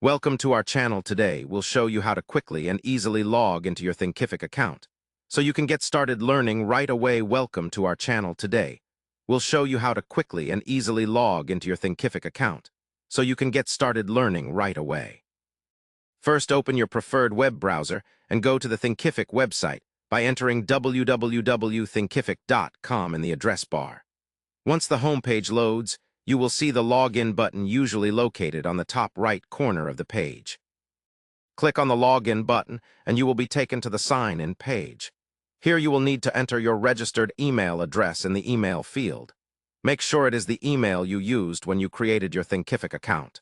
Welcome to our channel. Today. We'll show you how to quickly and easily log into your Thinkific account, so you can get started learning right away. Welcome to our channel. Today. We'll show you how to quickly and easily log into your Thinkific account, so you can get started learning right away. First, open your preferred web browser and go to the Thinkific website by entering www.thinkific.com in the address bar. Once the homepage loads, you will see the Login button, usually located on the top right corner of the page. Click on the Login button and you will be taken to the Sign In page. Here you will need to enter your registered email address in the email field. Make sure it is the email you used when you created your Thinkific account.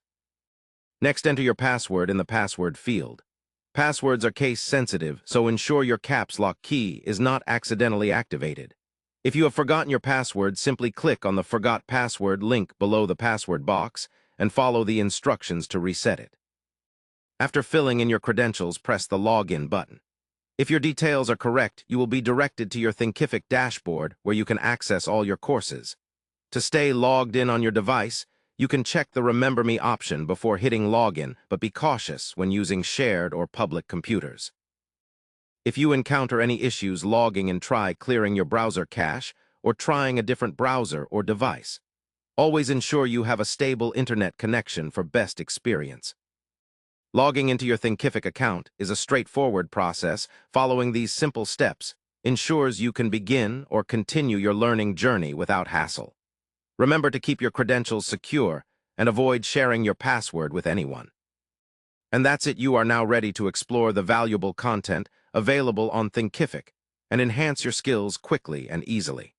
Next, enter your password in the password field. Passwords are case-sensitive, so ensure your caps lock key is not accidentally activated. If you have forgotten your password, simply click on the Forgot Password link below the password box and follow the instructions to reset it. After filling in your credentials, press the Login button. If your details are correct, you will be directed to your Thinkific dashboard where you can access all your courses. To stay logged in on your device, you can check the Remember Me option before hitting Login, but be cautious when using shared or public computers. If you encounter any issues logging in, try clearing your browser cache or trying a different browser or device. Always ensure you have a stable internet connection for best experience. Logging into your Thinkific account is a straightforward process. Following these simple steps ensures you can begin or continue your learning journey without hassle. Remember to keep your credentials secure and avoid sharing your password with anyone. And that's it. You are now ready to explore the valuable content available on Thinkific and enhance your skills quickly and easily.